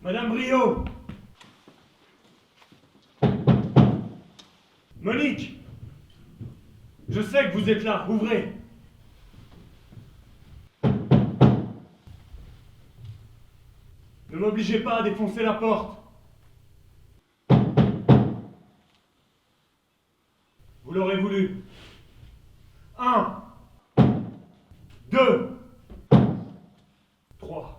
Madame Brio! Monique! Je sais que vous êtes là, ouvrez! Ne m'obligez pas à défoncer la porte! Vous l'aurez voulu. 1, 2, 3.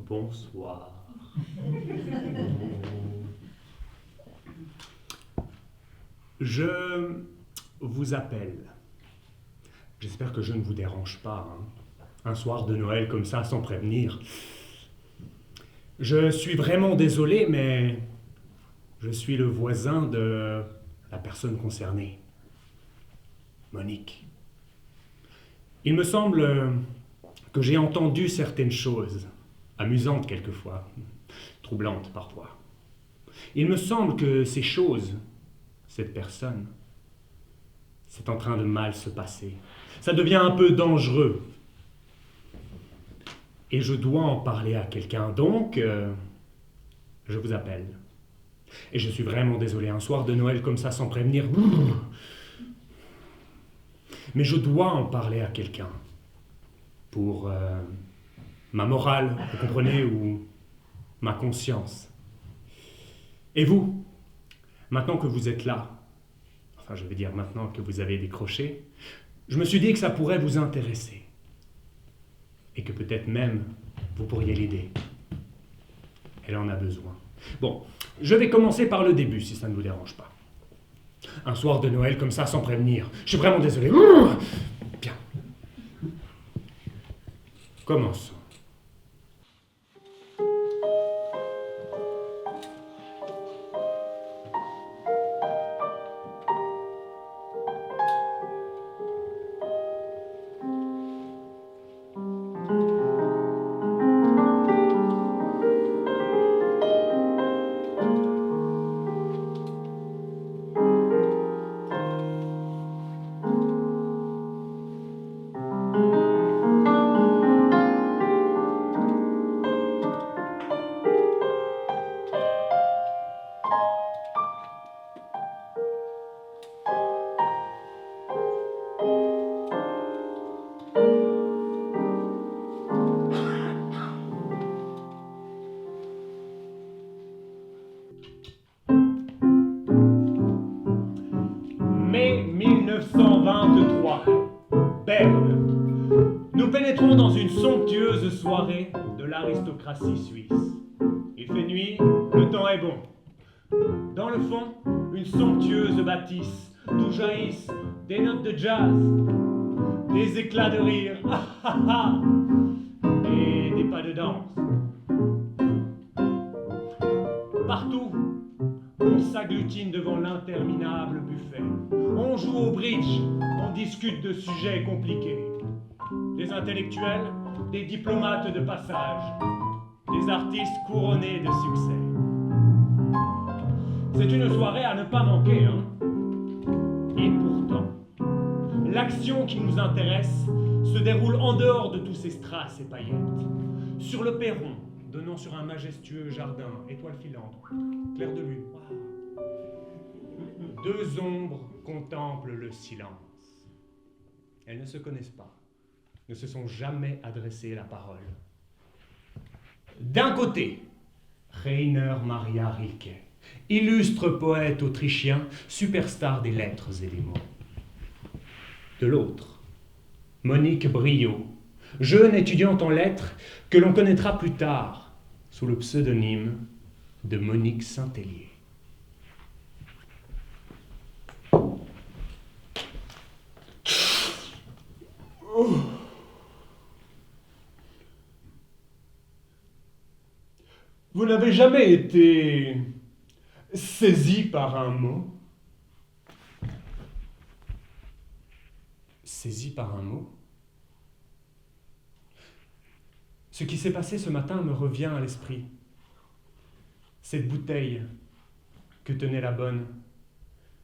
Bonsoir. Je vous appelle. J'espère que je ne vous dérange pas, hein. Un soir de Noël comme ça, sans prévenir. Je suis vraiment désolé, mais je suis le voisin de la personne concernée, Monique. Il me semble que j'ai entendu certaines choses, amusantes quelquefois, troublantes parfois. Il me semble que ces choses, cette personne, c'est en train de mal se passer. Ça devient un peu dangereux. Et je dois en parler à quelqu'un, donc je vous appelle. Et je suis vraiment désolé, un soir de Noël comme ça sans prévenir. Mais je dois en parler à quelqu'un. Pour ma morale, vous comprenez, ou ma conscience. Et vous, maintenant que vous êtes là, enfin je veux dire maintenant que vous avez décroché, je me suis dit que ça pourrait vous intéresser. Et que peut-être même vous pourriez l'aider. Elle en a besoin. Bon, je vais commencer par le début si ça ne vous dérange pas. Un soir de Noël comme ça sans prévenir. Je suis vraiment désolé. Bien. Commençons. Mai 1923, Berne. Nous pénétrons dans une somptueuse soirée de l'aristocratie suisse. Il fait nuit, le temps est bon. Dans le fond, une somptueuse bâtisse d'où jaillissent des notes de jazz, des éclats de rire, et des pas de danse. Partout, on s'agglutine devant l'interminable buffet. On joue au bridge, on discute de sujets compliqués. Des intellectuels, des diplomates de passage, des artistes couronnés de succès. C'est une soirée à ne pas manquer, hein. Et pourtant, l'action qui nous intéresse se déroule en dehors de tous ces strass et paillettes. Sur le perron, donnant sur un majestueux jardin, étoiles filantes, clair de lune. Deux ombres contemplent le silence. Elles ne se connaissent pas, ne se sont jamais adressé la parole. D'un côté, Rainer Maria Rilke, illustre poète autrichien, superstar des lettres et des mots. De l'autre, Monique Brio, jeune étudiante en lettres que l'on connaîtra plus tard sous le pseudonyme de Monique Saint-Hélier. Vous n'avez jamais été saisi par un mot. Saisi par un mot. Ce qui s'est passé ce matin me revient à l'esprit. Cette bouteille que tenait la bonne,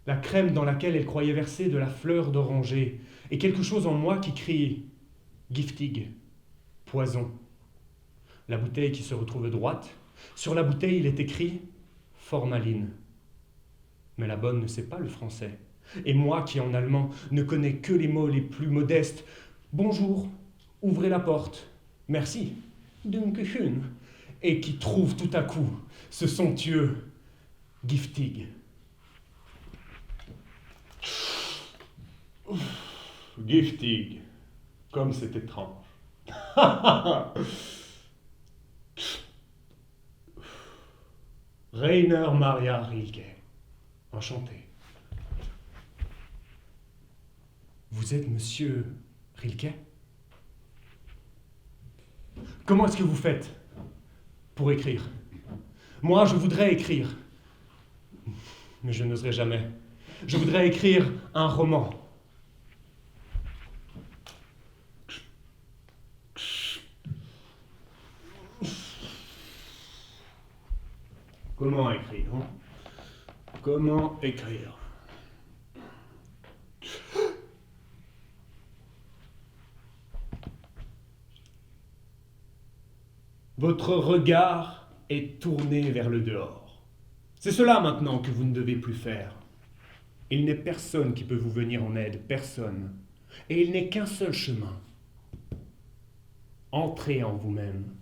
la crème dans laquelle elle croyait verser de la fleur d'oranger, et quelque chose en moi qui crie « giftig », poison. La bouteille qui se retrouve droite, sur la bouteille il est écrit « formaline ». Mais la bonne ne sait pas le français. Et moi qui en allemand ne connais que les mots les plus modestes, « bonjour, ouvrez la porte, merci, Dankeschön », et qui trouve tout à coup ce somptueux giftig. Giftig, comme c'est étrange. Rainer Maria Rilke, enchanté. Vous êtes monsieur Rilke? Comment est-ce que vous faites pour écrire? Moi, je voudrais écrire, mais je n'oserais jamais. Je voudrais écrire un roman. Comment écrire? Comment écrire? Votre regard est tourné vers le dehors. C'est cela maintenant que vous ne devez plus faire. Il n'est personne qui peut vous venir en aide, personne. Et il n'est qu'un seul chemin. Entrez en vous-même.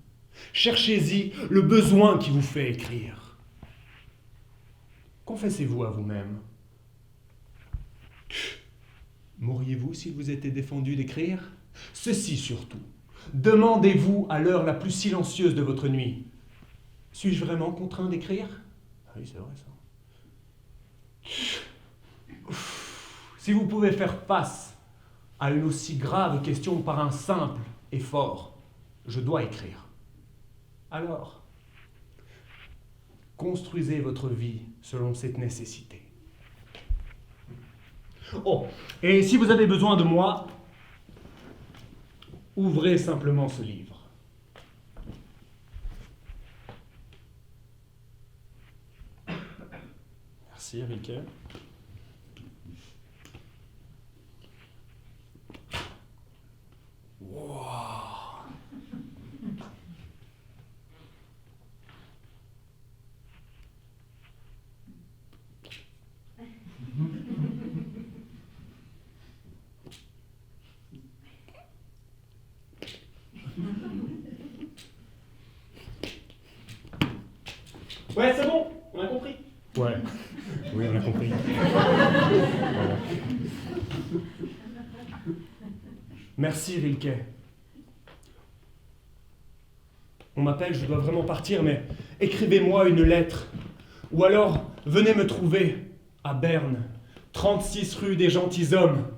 Cherchez-y le besoin qui vous fait écrire. Confessez-vous à vous-même. M'auriez-vous s'il vous était défendu d'écrire? Ceci surtout. Demandez-vous à l'heure la plus silencieuse de votre nuit. Suis-je vraiment contraint d'écrire? Ah oui, c'est vrai ça. Si vous pouvez faire face à une aussi grave question par un simple effort, je dois écrire. Alors, construisez votre vie selon cette nécessité. Oh, et si vous avez besoin de moi, ouvrez simplement ce livre. Merci, Rilke. Wow. Ouais, c'est bon, on a compris. Ouais, oui, on a compris. Voilà. Merci, Rilke. On m'appelle, je dois vraiment partir, mais écrivez-moi une lettre. Ou alors, venez me trouver à Berne, 36 rue des Gentilshommes.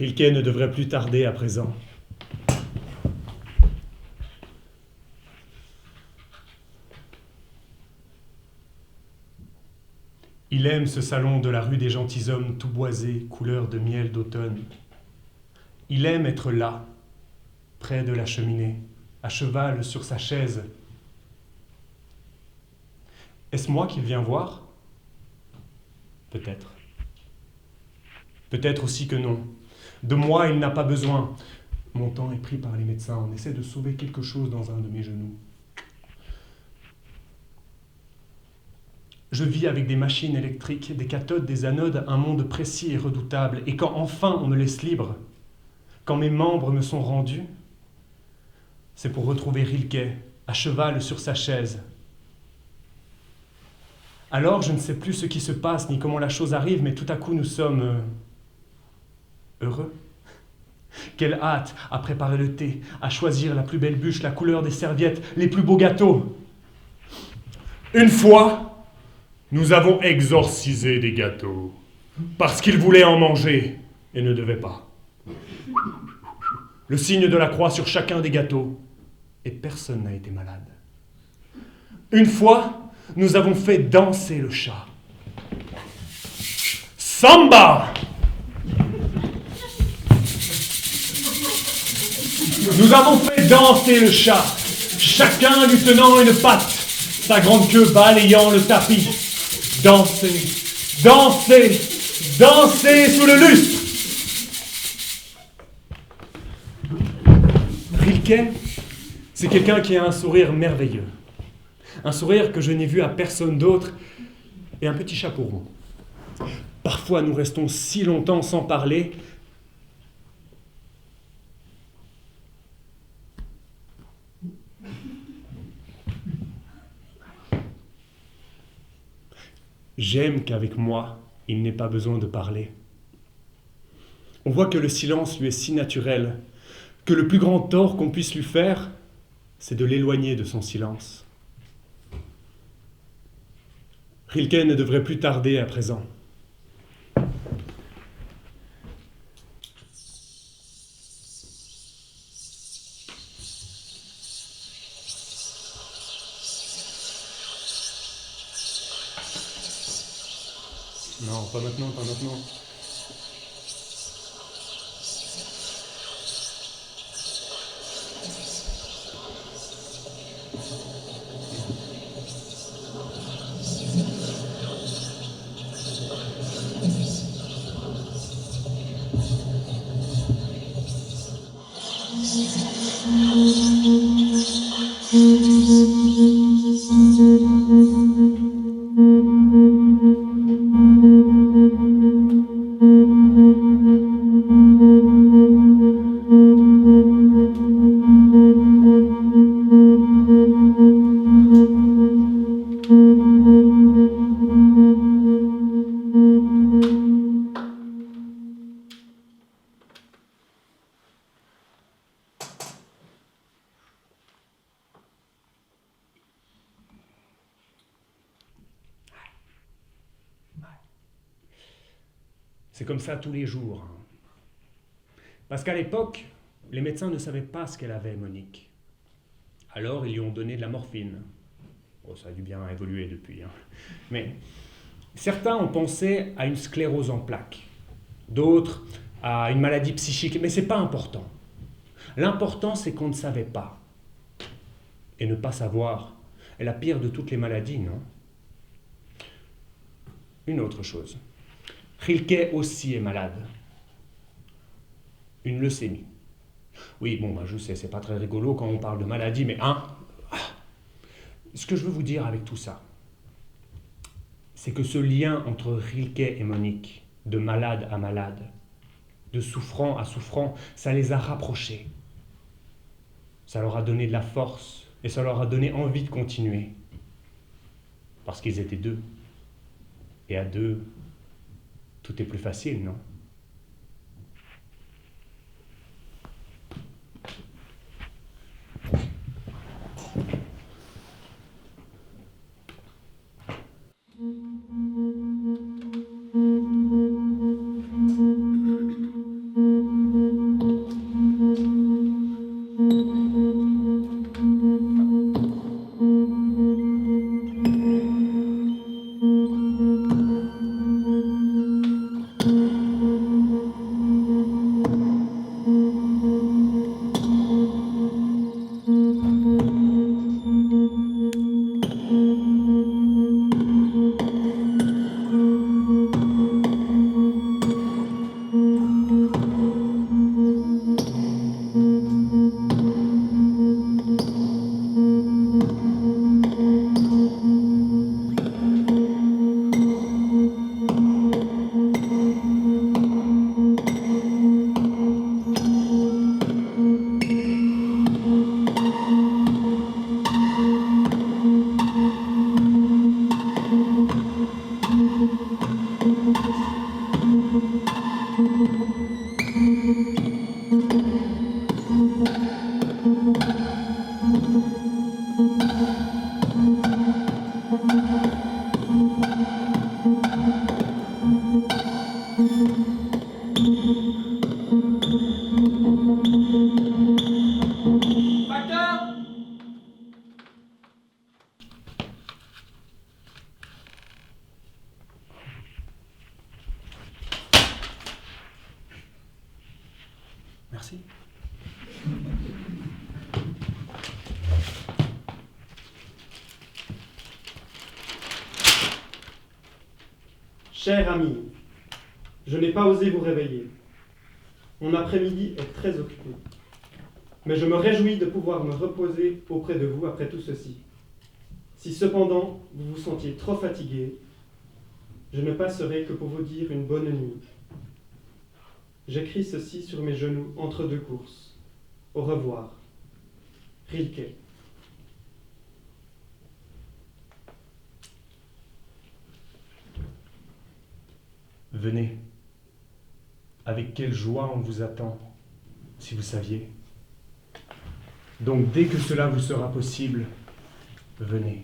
Rilke ne devrait plus tarder à présent. Il aime ce salon de la rue des gentilshommes tout boisé, couleur de miel d'automne. Il aime être là, près de la cheminée, à cheval sur sa chaise. Est-ce moi qu'il vient voir? Peut-être. Peut-être aussi que non. De moi, il n'a pas besoin. Mon temps est pris par les médecins. On essaie de sauver quelque chose dans un de mes genoux. Je vis avec des machines électriques, des cathodes, des anodes, un monde précis et redoutable. Et quand enfin on me laisse libre, quand mes membres me sont rendus, c'est pour retrouver Rilke, à cheval sur sa chaise. Alors je ne sais plus ce qui se passe, ni comment la chose arrive, mais tout à coup nous sommes heureux. Quelle hâte à préparer le thé, à choisir la plus belle bûche, la couleur des serviettes, les plus beaux gâteaux. Une fois, nous avons exorcisé des gâteaux, parce qu'ils voulaient en manger et ne devaient pas. Le signe de la croix sur chacun des gâteaux, et personne n'a été malade. Une fois, nous avons fait danser le chat. Samba! Nous avons fait danser le chat, chacun lui tenant une patte, sa grande queue balayant le tapis. Danser, danser, danser sous le lustre. Rilke, c'est quelqu'un qui a un sourire merveilleux. Un sourire que je n'ai vu à personne d'autre et un petit chapeau rond. Parfois, nous restons si longtemps sans parler. J'aime qu'avec moi, il n'ait pas besoin de parler. On voit que le silence lui est si naturel, que le plus grand tort qu'on puisse lui faire, c'est de l'éloigner de son silence. Rilke ne devrait plus tarder à présent. Non, pas maintenant, pas maintenant. C'est comme ça tous les jours. Parce qu'à l'époque, les médecins ne savaient pas ce qu'elle avait, Monique. Alors, ils lui ont donné de la morphine. Oh, ça a dû bien évoluer depuis. Mais certains ont pensé à une sclérose en plaques. D'autres à une maladie psychique. Mais c'est pas important. L'important, c'est qu'on ne savait pas. Et ne pas savoir est la pire de toutes les maladies, non? Une autre chose. Rilke aussi est malade. Une leucémie. Oui, bon, je sais, c'est pas très rigolo quand on parle de maladie, mais ce que je veux vous dire avec tout ça, c'est que ce lien entre Rilke et Monique, de malade à malade, de souffrant à souffrant, ça les a rapprochés. Ça leur a donné de la force et ça leur a donné envie de continuer. Parce qu'ils étaient deux. Et à deux, tout est plus facile, non? Merci. Cher ami, je n'ai pas osé vous réveiller. Mon après-midi est très occupé. Mais je me réjouis de pouvoir me reposer auprès de vous après tout ceci. Si cependant vous vous sentiez trop fatigué, je ne passerai que pour vous dire une bonne nuit. J'écris ceci sur mes genoux entre deux courses. Au revoir. Rilke. Venez. Avec quelle joie on vous attend, si vous saviez. Donc dès que cela vous sera possible, venez.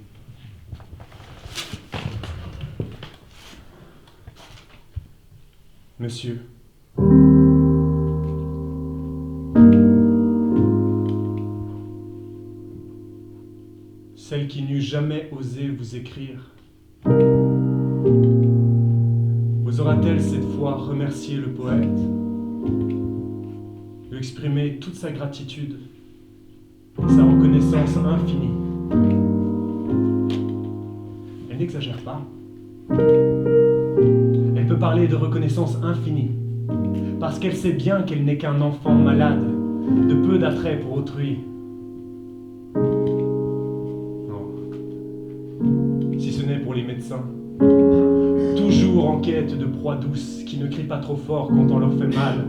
Monsieur, celle qui n'eût jamais osé vous écrire, osera-t-elle cette fois remercier le poète, lui exprimer toute sa gratitude, sa reconnaissance infinie? Elle n'exagère pas. Elle peut parler de reconnaissance infinie, parce qu'elle sait bien qu'elle n'est qu'un enfant malade, de peu d'attrait pour autrui. Non. Si ce n'est pour les médecins, toujours en quête de proies douces qui ne crient pas trop fort quand on leur fait mal.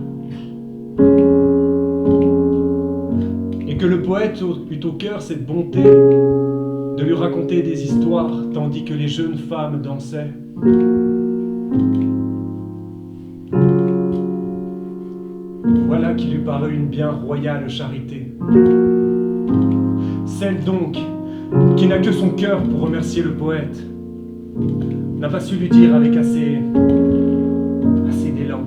Et que le poète eut au cœur cette bonté de lui raconter des histoires tandis que les jeunes femmes dansaient. Voilà qui lui parut une bien royale charité. Celle donc qui n'a que son cœur pour remercier le poète n'a pas su lui dire avec assez d'élan,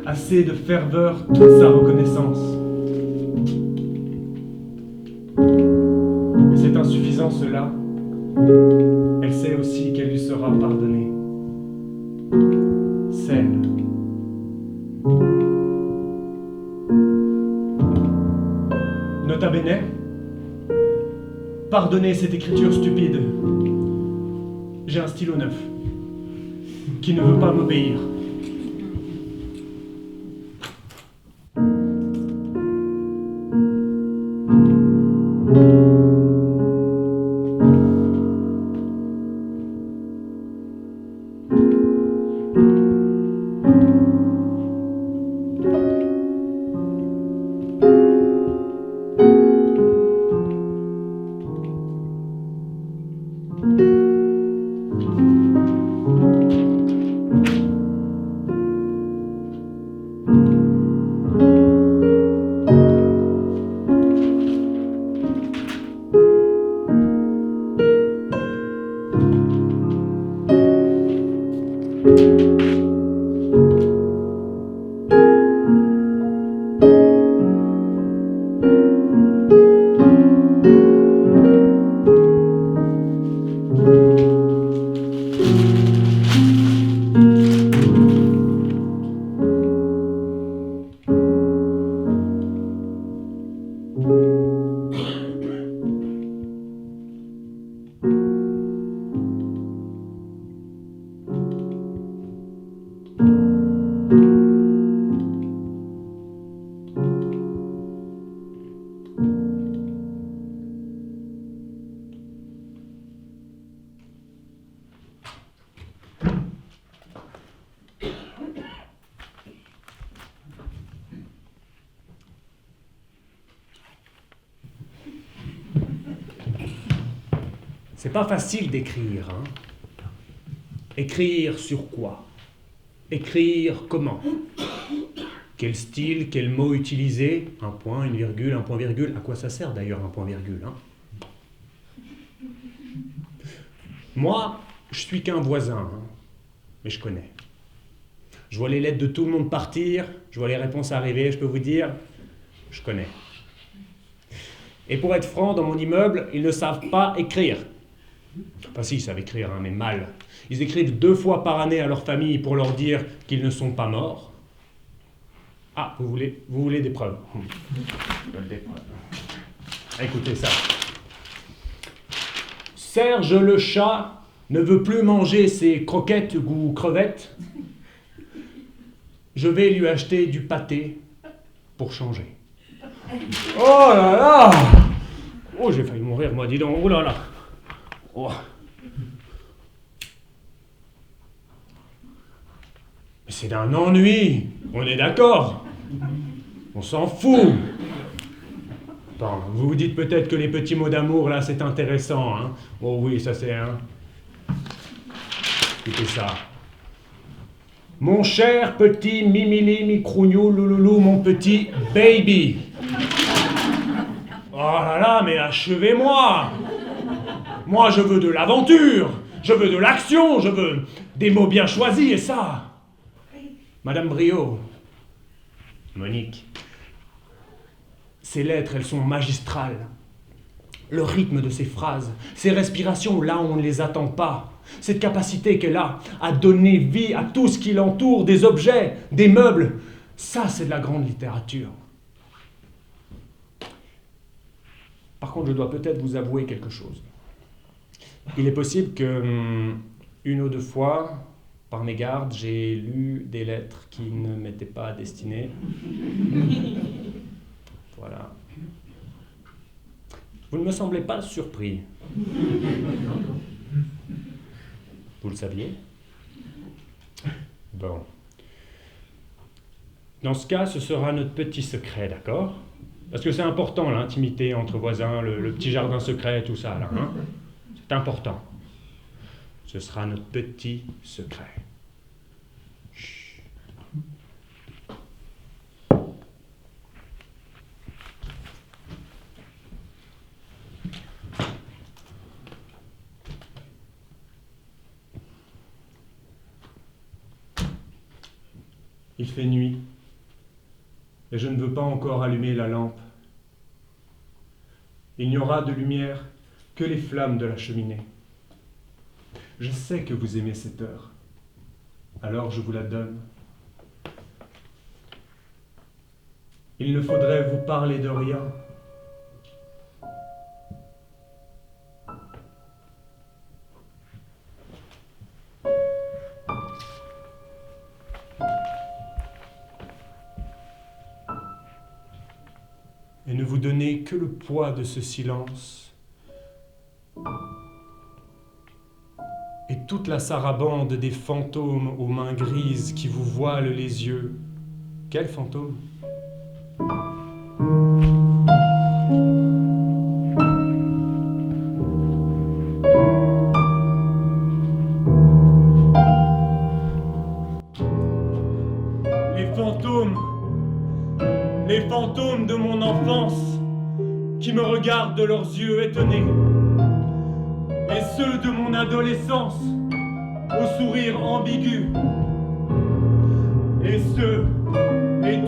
assez de ferveur toute sa reconnaissance. Mais c'est insuffisant cela. Elle sait aussi qu'elle lui sera pardonnée. Celle. Nota bene. Pardonnez cette écriture stupide. J'ai un stylo neuf qui ne veut pas m'obéir. C'est pas facile d'écrire, hein. Écrire sur quoi? Écrire comment? Quel style, quel mot utiliser? Un point, une virgule, un point-virgule. À quoi ça sert d'ailleurs un point-virgule, hein? Moi, je suis qu'un voisin, hein, mais je connais. Je vois les lettres de tout le monde partir, je vois les réponses arriver, je peux vous dire, je connais. Et pour être franc, dans mon immeuble, ils ne savent pas écrire. Enfin si, ils savent écrire, hein, mais mal. Ils écrivent 2 fois par année à leur famille pour leur dire qu'ils ne sont pas morts. Ah, vous voulez des preuves. Des preuves. Écoutez ça. Serge le chat ne veut plus manger ses croquettes ou crevettes. Je vais lui acheter du pâté pour changer. Oh là là! Oh, j'ai failli mourir, moi, dis donc. Oh là là! Oh. Mais c'est d'un ennui! On est d'accord? On s'en fout! Bon, vous vous dites peut-être que les petits mots d'amour, là, c'est intéressant, hein? Oh oui, ça c'est... Hein? Écoutez ça. Mon cher petit mimili microugnou louloulou, mon petit baby. Oh là là, mais achevez-moi. Moi, je veux de l'aventure. Je veux de l'action. Je veux des mots bien choisis, et ça. Madame Brio. Monique. Ces lettres, elles sont magistrales. Le rythme de ces phrases, ces respirations là où on ne les attend pas, cette capacité qu'elle a à donner vie à tout ce qui l'entoure, des objets, des meubles, ça c'est de la grande littérature. Par contre, je dois peut-être vous avouer quelque chose. Il est possible que, une ou deux fois, par mégarde, j'ai lu des lettres qui ne m'étaient pas destinées. Voilà. Vous ne me semblez pas surpris. Vous le saviez? Bon. Dans ce cas, ce sera notre petit secret, d'accord? Parce que c'est important, l'intimité entre voisins, le petit jardin secret, tout ça, là. Hein? C'est important. Ce sera notre petit secret. Chut. Il fait nuit, et je ne veux pas encore allumer la lampe. Il n'y aura de lumière que les flammes de la cheminée. Je sais que vous aimez cette heure, alors je vous la donne. Il ne faudrait vous parler de rien. Et ne vous donnez que le poids de ce silence et toute la sarabande des fantômes aux mains grises qui vous voilent les yeux. Quels fantômes? Les fantômes de mon enfance qui me regardent de leurs yeux étonnés, et ceux de mon adolescence au sourire ambigu, et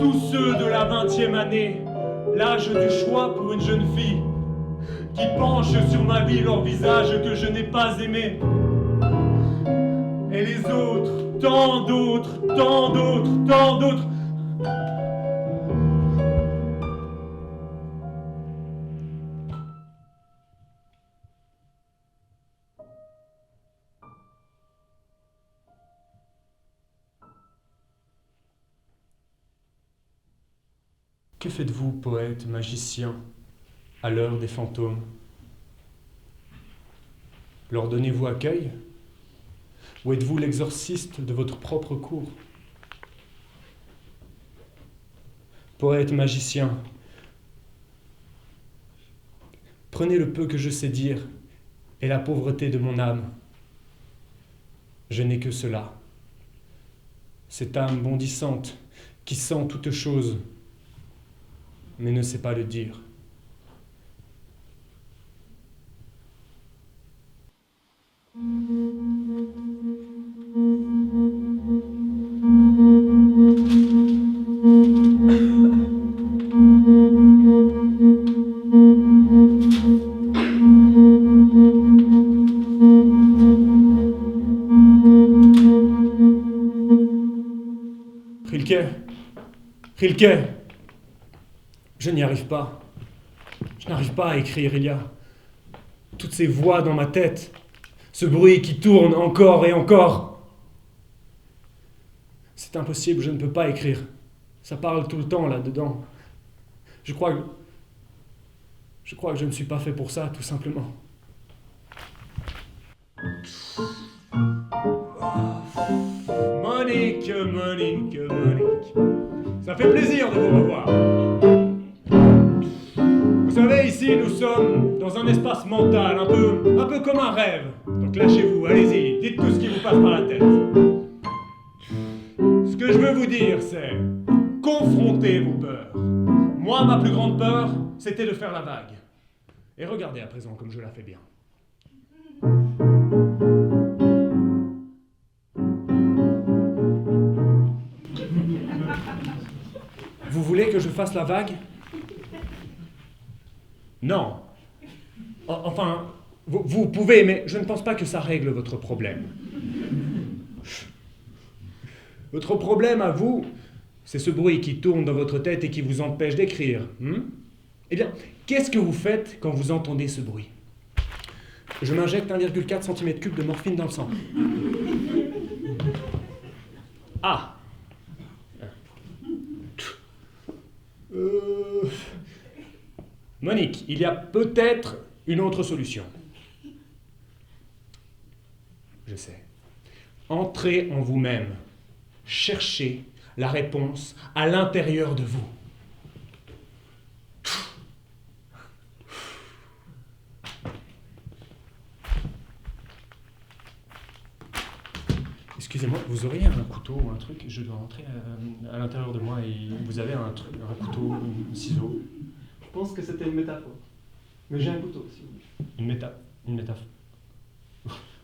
tous ceux de la 20e année, l'âge du choix pour une jeune fille, qui penchent sur ma vie leur visage que je n'ai pas aimé, et les autres, tant d'autres, tant d'autres, tant d'autres. Que faites-vous, poète, magicien, à l'heure des fantômes? Leur donnez-vous accueil? Ou êtes-vous l'exorciste de votre propre cour? Poète, magicien, prenez le peu que je sais dire et la pauvreté de mon âme. Je n'ai que cela. Cette âme bondissante qui sent toute chose, mais ne sait pas le dire. Rilke, Rilke, je n'y arrive pas. Je n'arrive pas à écrire, il y a toutes ces voix dans ma tête, ce bruit qui tourne encore et encore. C'est impossible, je ne peux pas écrire. Ça parle tout le temps là-dedans. Je crois que je ne suis pas fait pour ça, tout simplement. Monique. Ça fait plaisir de vous revoir. Vous savez, ici, nous sommes dans un espace mental, un peu comme un rêve. Donc lâchez-vous, allez-y, dites tout ce qui vous passe par la tête. Ce que je veux vous dire, c'est confrontez vos peurs. Moi, ma plus grande peur, c'était de faire la vague. Et regardez à présent comme je la fais bien. Vous voulez que je fasse la vague? Non. Enfin, vous pouvez, mais je ne pense pas que ça règle votre problème. Votre problème à vous, c'est ce bruit qui tourne dans votre tête et qui vous empêche d'écrire. Eh bien, qu'est-ce que vous faites quand vous entendez ce bruit? Je m'injecte 1,4 cm3 de morphine dans le sang. Ah! Monique, il y a peut-être une autre solution. Je sais. Entrez en vous-même. Cherchez la réponse à l'intérieur de vous. Excusez-moi, vous auriez un couteau ou un truc? Je dois rentrer à l'intérieur de moi et vous avez un couteau, un ciseau. Je pense que c'était une métaphore. Mais j'ai un couteau, si vous voulez. Une métaphore.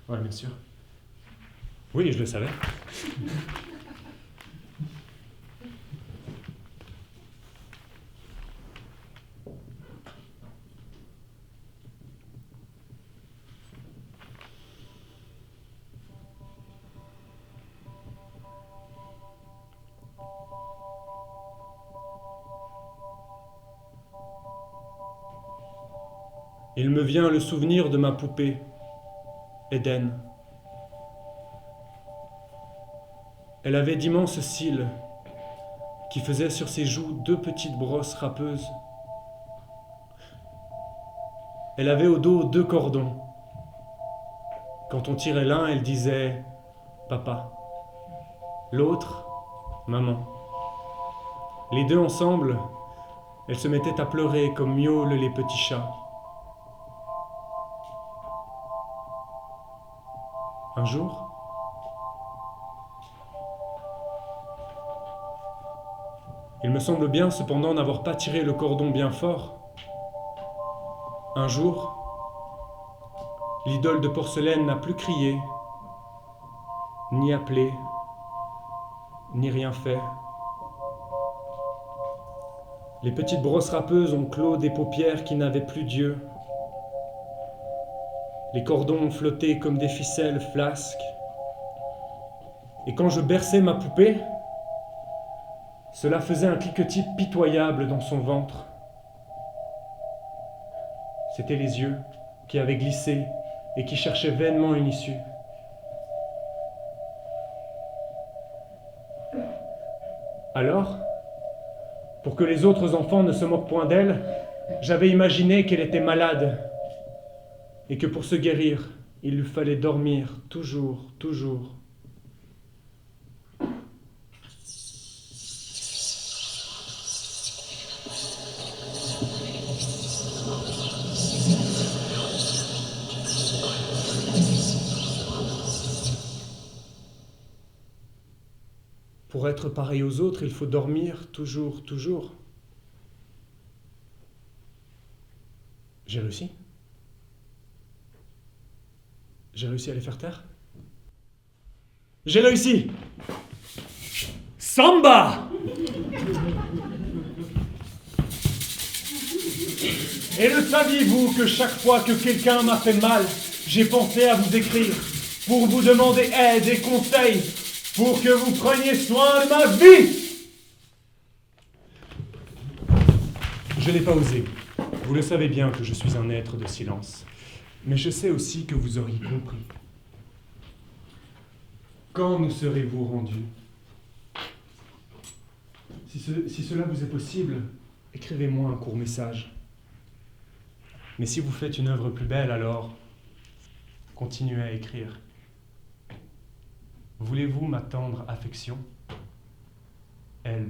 Ouais, bien sûr. Oui, je le savais. Il me vient le souvenir de ma poupée, Eden. Elle avait d'immenses cils qui faisaient sur ses joues 2 petites brosses râpeuses. Elle avait au dos 2 cordons. Quand on tirait l'un, elle disait « Papa ». L'autre, « Maman ». Les 2 ensemble, elles se mettaient à pleurer comme miaulent les petits chats. Un jour, il me semble bien cependant n'avoir pas tiré le cordon bien fort. Un jour, l'idole de porcelaine n'a plus crié, ni appelé, ni rien fait. Les petites brosses râpeuses ont clos des paupières qui n'avaient plus d'yeux. Les cordons ont flotté comme des ficelles flasques. Et quand je berçais ma poupée, cela faisait un cliquetis pitoyable dans son ventre. C'étaient les yeux qui avaient glissé et qui cherchaient vainement une issue. Alors, pour que les autres enfants ne se moquent point d'elle, j'avais imaginé qu'elle était malade. Et que pour se guérir, il lui fallait dormir toujours. Pour être pareil aux autres, il faut dormir toujours. J'ai réussi. J'ai réussi à les faire taire. J'ai réussi! Samba! Et le saviez-vous que chaque fois que quelqu'un m'a fait mal, j'ai pensé à vous écrire pour vous demander aide et conseils pour que vous preniez soin de ma vie? Je n'ai pas osé. Vous le savez bien que je suis un être de silence. Mais je sais aussi que vous auriez compris. Quand nous serez-vous rendus? Si cela vous est possible, écrivez-moi un court message. Mais si vous faites une œuvre plus belle, alors continuez à écrire. Voulez-vous ma tendre affection? Elle.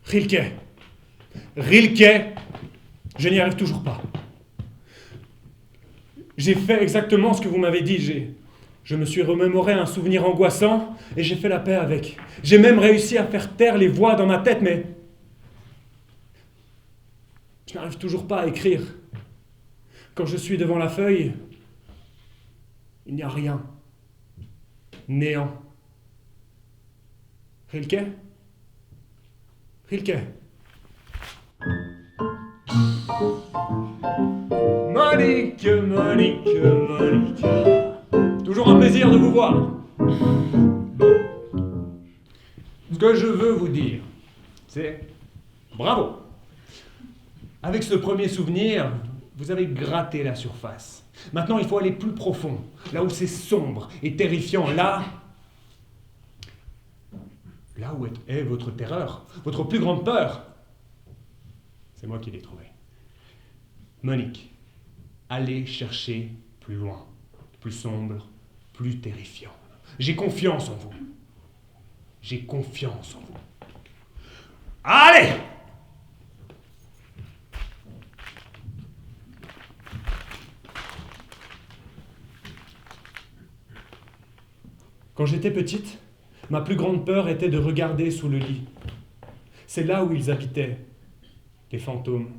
Rilke. Rilke. Je n'y arrive toujours pas. J'ai fait exactement ce que vous m'avez dit. Je me suis remémoré un souvenir angoissant et j'ai fait la paix avec. J'ai même réussi à faire taire les voix dans ma tête, mais je n'arrive toujours pas à écrire. Quand je suis devant la feuille, il n'y a rien. Néant. Rilke? Rilke. Monique, Monique, Monique. Toujours un plaisir de vous voir. Bon. Ce que je veux vous dire, c'est bravo. Avec ce premier souvenir, vous avez gratté la surface. Maintenant, il faut aller plus profond, là où c'est sombre et terrifiant, là où est votre terreur, votre plus grande peur. C'est moi qui l'ai trouvé. Monique, allez chercher plus loin, plus sombre, plus terrifiant. J'ai confiance en vous. J'ai confiance en vous. Allez! Quand j'étais petite, ma plus grande peur était de regarder sous le lit. C'est là où ils habitaient, les fantômes.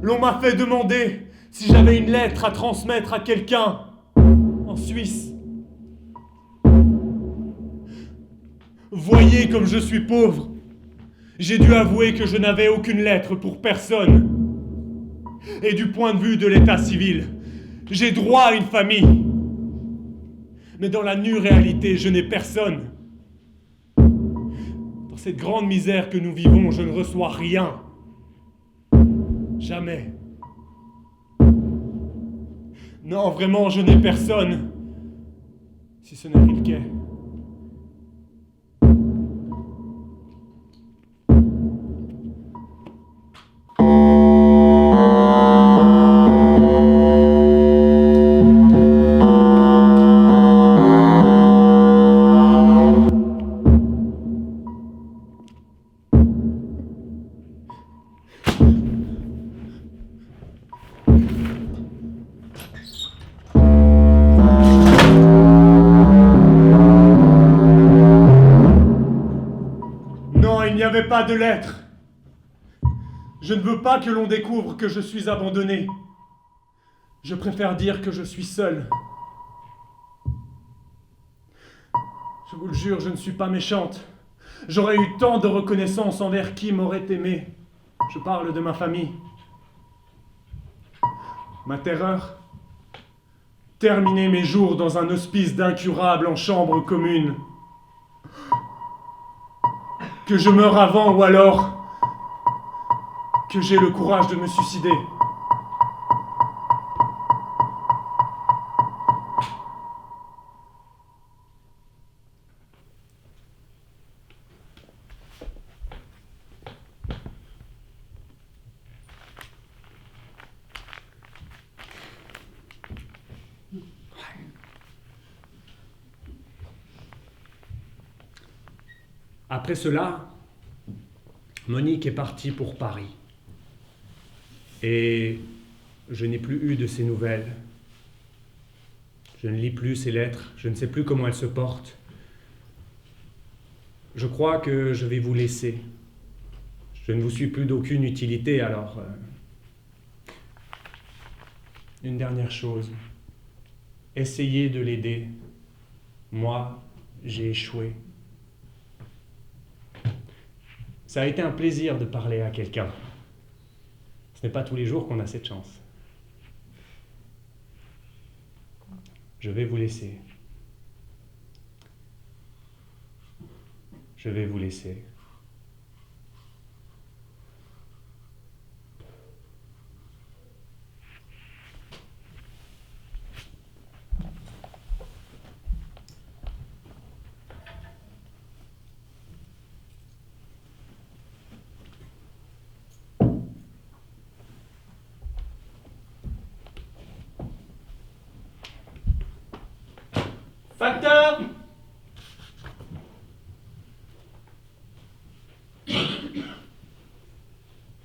L'on m'a fait demander si j'avais une lettre à transmettre à quelqu'un en Suisse. Voyez comme je suis pauvre. J'ai dû avouer que je n'avais aucune lettre pour personne. Et du point de vue de l'état civil, j'ai droit à une famille. Mais dans la nue réalité, je n'ai personne. Dans cette grande misère que nous vivons, je ne reçois rien. Jamais. Non, vraiment, je n'ai personne. Si ce n'est Rilke. Il n'y avait pas de lettre. Je ne veux pas que l'on découvre que je suis abandonné. Je préfère dire que je suis seul. Je Je vous le jure, je ne suis pas méchante. J'aurais eu tant de reconnaissance envers qui m'aurait aimé. Je parle de ma famille. Ma terreur, terminer mes jours dans un hospice d'incurables en chambre commune. Que je meure avant ou alors que j'ai le courage de me suicider. Après cela, Monique est partie pour Paris. Et je n'ai plus eu de ses nouvelles. Je ne lis plus ses lettres, je ne sais plus comment elles se portent. Je crois que je vais vous laisser. Je ne vous suis plus d'aucune utilité, alors... Une dernière chose. Essayez de l'aider. Moi, j'ai échoué. Ça a été un plaisir de parler à quelqu'un. Ce n'est pas tous les jours qu'on a cette chance. Je vais vous laisser. Je vais vous laisser. Facteur!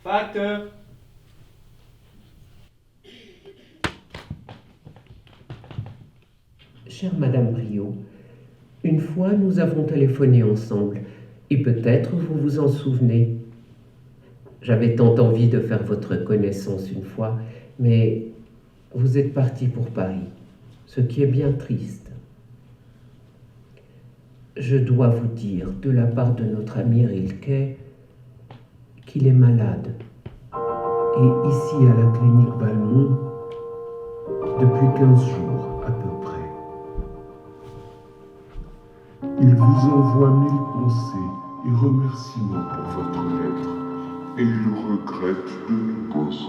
Facteur! Chère Madame Brio, une fois nous avons téléphoné ensemble, et peut-être vous vous en souvenez. J'avais tant envie de faire votre connaissance une fois, mais vous êtes parti pour Paris, ce qui est bien triste. Je dois vous dire, de la part de notre ami Rilke, qu'il est malade. Et ici, à la clinique Balmont, depuis 15 jours à peu près. Il vous envoie 1000 conseils et remerciements pour votre lettre, et il regrette de ne pas être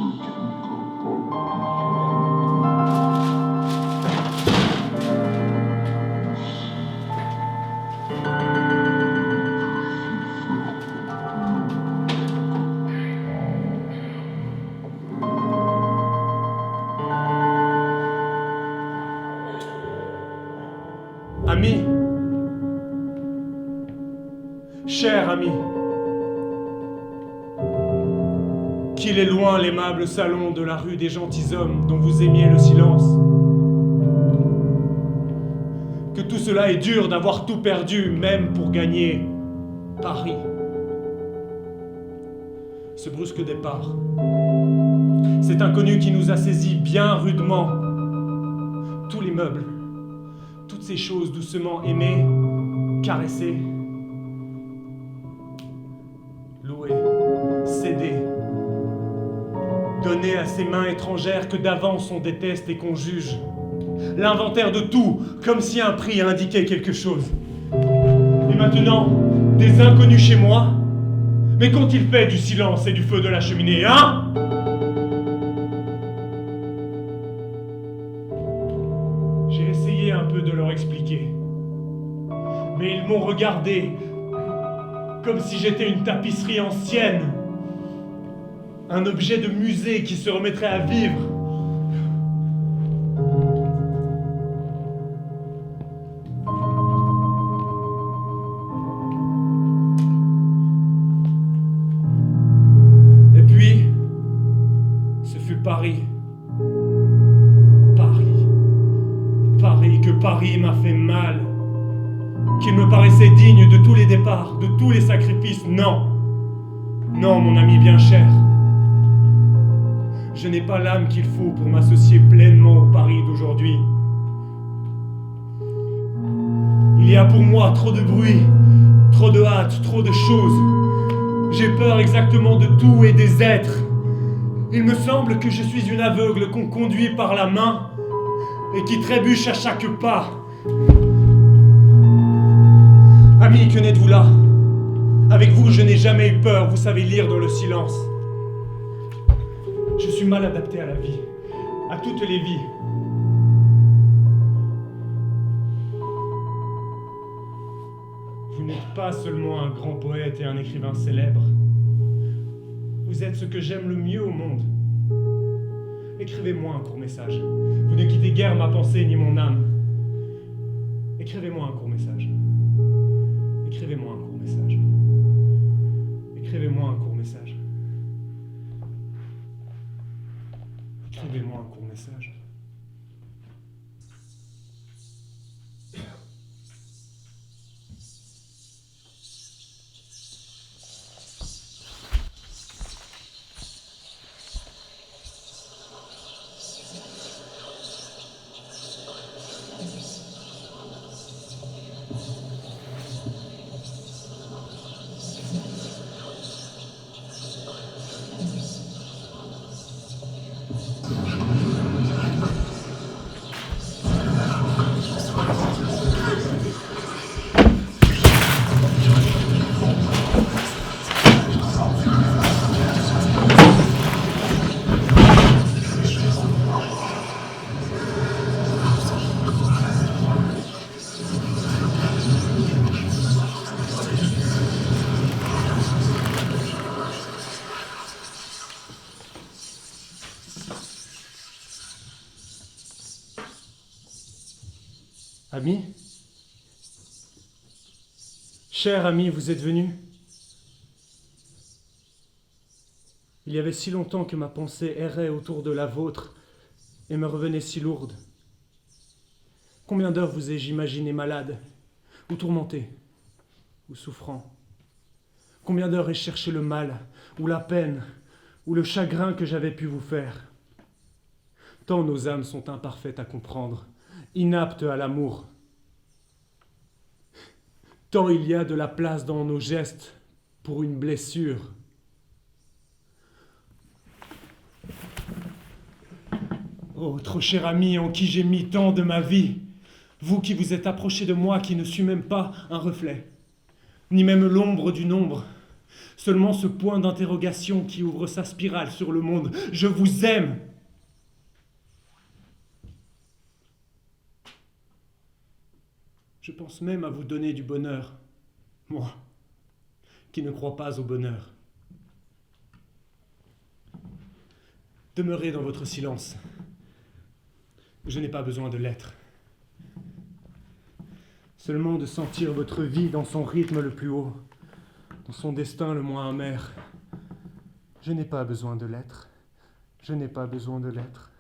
Ami, cher ami, qu'il est loin l'aimable salon de la rue des gentilshommes dont vous aimiez le silence. Que tout cela est dur d'avoir tout perdu, même pour gagner Paris. Ce brusque départ, cet inconnu qui nous a saisis bien rudement, tous les meubles, toutes ces choses doucement aimées, caressées, louées, cédées, données à ces mains étrangères que d'avance on déteste et qu'on juge. L'inventaire de tout, comme si un prix indiquait quelque chose. Et maintenant, des inconnus chez moi. Mais qu'ont-ils fait du silence et du feu de la cheminée, hein? J'ai essayé un peu de leur expliquer. Mais ils m'ont regardé comme si j'étais une tapisserie ancienne. Un objet de musée qui se remettrait à vivre. Et puis, ce fut Paris. Paris, que Paris m'a fait mal. Qu'il me paraissait digne de tous les départs, de tous les sacrifices. Non. Non, mon ami bien cher. Je n'ai pas l'âme qu'il faut pour m'associer pleinement au Paris d'aujourd'hui. Il y a pour moi trop de bruit, trop de hâte, trop de choses. J'ai peur exactement de tout et des êtres. Il me semble que je suis une aveugle qu'on conduit par la main et qui trébuche à chaque pas. Ami, que n'êtes-vous là? Avec vous, je n'ai jamais eu peur, vous savez lire dans le silence. Je suis mal adapté à la vie, à toutes les vies. Vous n'êtes pas seulement un grand poète et un écrivain célèbre. Vous êtes ce que j'aime le mieux au monde. Écrivez-moi un court message. Vous ne quittez guère ma pensée ni mon âme. Écrivez-moi un court message. Écrivez-moi un court message. Écrivez-moi un court message. Écrivez-moi un court message. Ami? Cher ami, vous êtes venu? Il y avait si longtemps que ma pensée errait autour de la vôtre et me revenait si lourde. Combien d'heures vous ai-je imaginé malade, ou tourmenté, ou souffrant? Combien d'heures ai-je cherché le mal, ou la peine, ou le chagrin que j'avais pu vous faire? Tant nos âmes sont imparfaites à comprendre, inaptes à l'amour. Tant il y a de la place dans nos gestes pour une blessure. Oh, trop cher ami en qui j'ai mis tant de ma vie, vous qui vous êtes approché de moi, qui ne suis même pas un reflet, ni même l'ombre d'une ombre, seulement ce point d'interrogation qui ouvre sa spirale sur le monde. Je vous aime! Je pense même à vous donner du bonheur, moi, qui ne crois pas au bonheur. Demeurez dans votre silence. Je n'ai pas besoin de l'être. Seulement de sentir votre vie dans son rythme le plus haut, dans son destin le moins amer. Je n'ai pas besoin de l'être. Je n'ai pas besoin de l'être.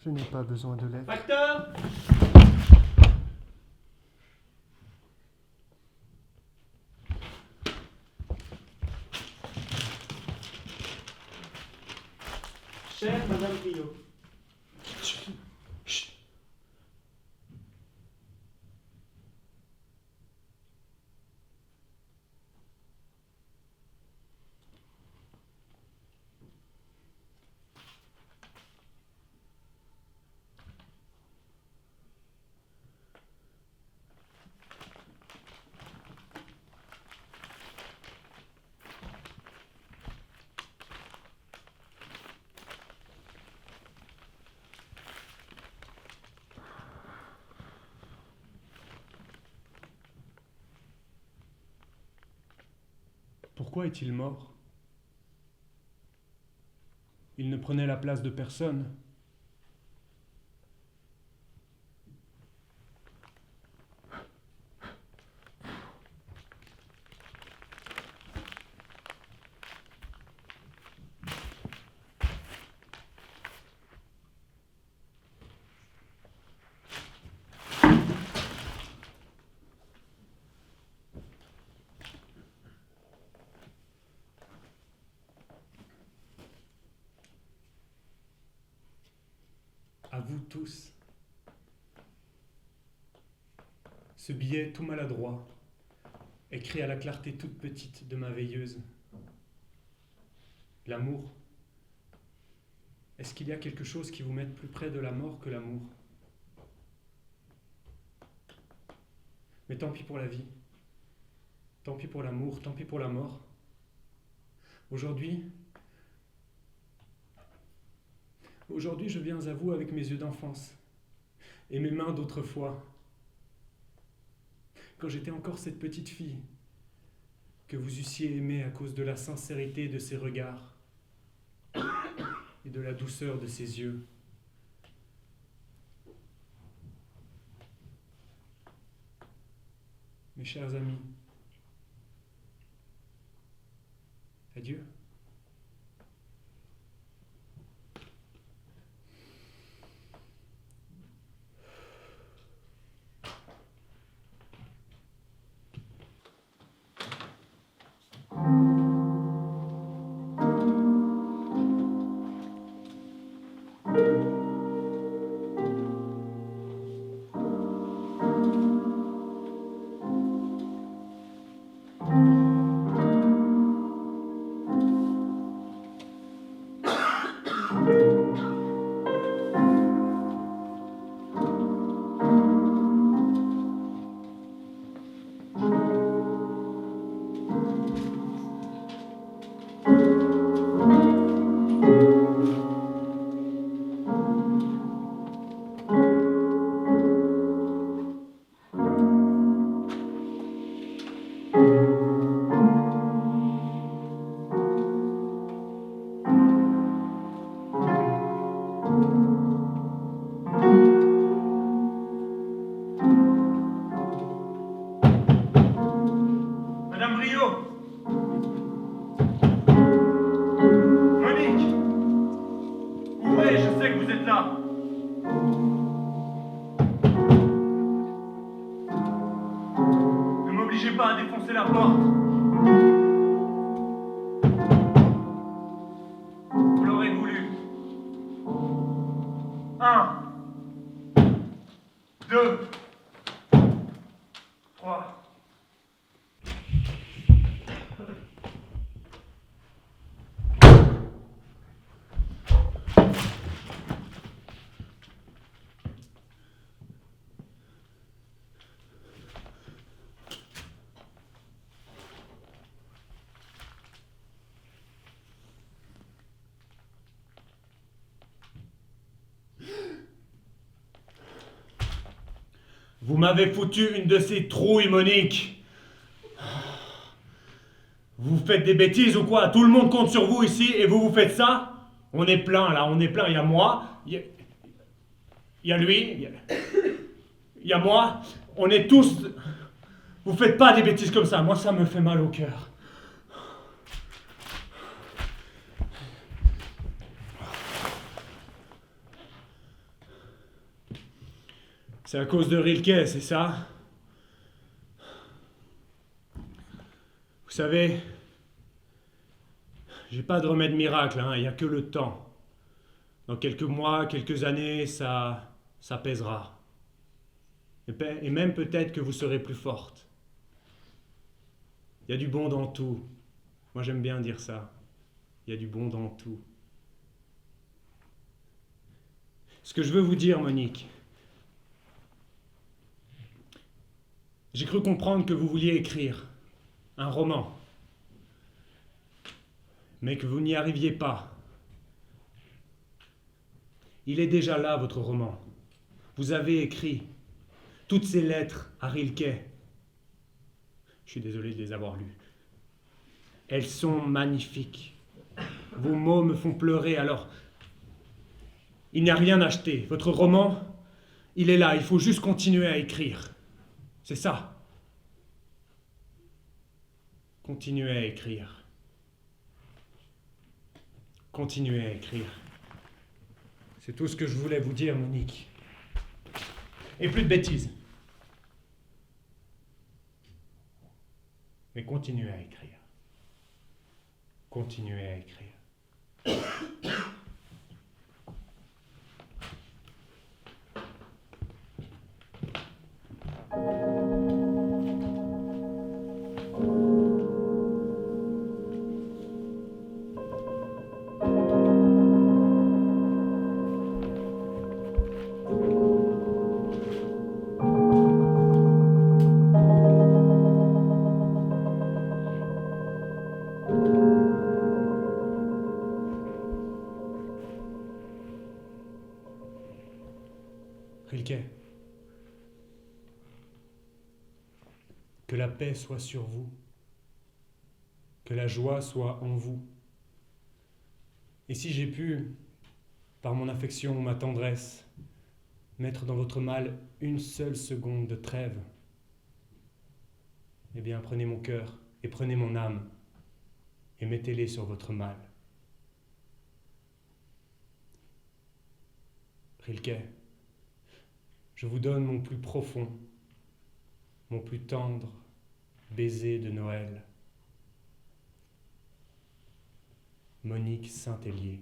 Je n'ai pas besoin de l'être. Facteur! Chère Madame Rio, Chut. Pourquoi est-il mort? Il ne prenait la place de personne. À vous tous. Ce billet tout maladroit, écrit à la clarté toute petite de ma veilleuse. L'amour. Est-ce qu'il y a quelque chose qui vous mette plus près de la mort que l'amour? Mais tant pis pour la vie. Tant pis pour l'amour, tant pis pour la mort. Aujourd'hui, je viens à vous avec mes yeux d'enfance et mes mains d'autrefois. Quand j'étais encore cette petite fille que vous eussiez aimée à cause de la sincérité de ses regards et de la douceur de ses yeux. Mes chers amis, adieu. Madame Rio! Monique! Ouvrez, je sais que vous êtes là! Ne m'obligez pas à défoncer la porte! Vous l'aurez voulu. 1, 2, 3. Vous m'avez foutu une de ces trouilles, Monique. Vous faites des bêtises ou quoi? Tout le monde compte sur vous ici et vous faites ça? On est plein là, on est plein. Il y a moi, il y a lui, il y a moi. On est tous... Vous faites pas des bêtises comme ça. Moi, ça me fait mal au cœur. C'est à cause de Rilke, c'est ça? Vous savez, j'ai pas de remède miracle, hein, il n'y a que le temps. Dans quelques mois, quelques années, ça pèsera. Et même peut-être que vous serez plus forte. Il y a du bon dans tout. Moi, j'aime bien dire ça. Il y a du bon dans tout. Ce que je veux vous dire, Monique, j'ai cru comprendre que vous vouliez écrire un roman, mais que vous n'y arriviez pas. Il est déjà là, votre roman. Vous avez écrit toutes ces lettres à Rilke. Je suis désolé de les avoir lues. Elles sont magnifiques. Vos mots me font pleurer, alors il n'y a rien à acheter. Votre roman, il est là, il faut juste continuer à écrire. C'est ça. Continuez à écrire. Continuez à écrire. C'est tout ce que je voulais vous dire, Monique. Et plus de bêtises. Mais continuez à écrire. Continuez à écrire. Rilke, que la paix soit sur vous, que la joie soit en vous. Et si j'ai pu, par mon affection ou ma tendresse, mettre dans votre mal une seule seconde de trêve, eh bien prenez mon cœur et prenez mon âme et mettez-les sur votre mal. Rilke, je vous donne mon plus profond, mon plus tendre baiser de Noël. Monique Saint-Hélier.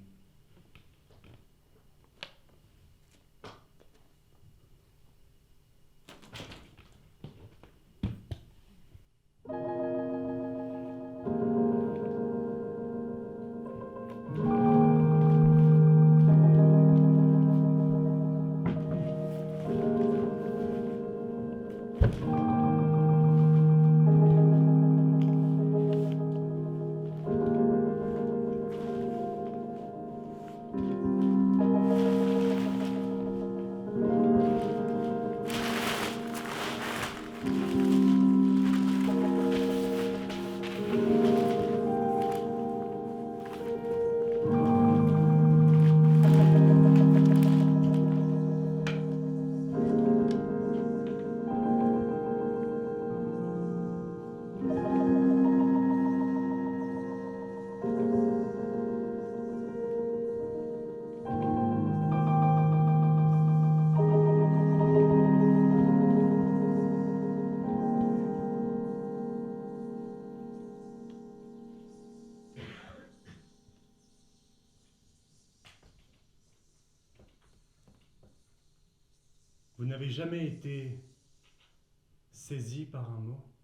Vous n'avez jamais été saisi par un mot ?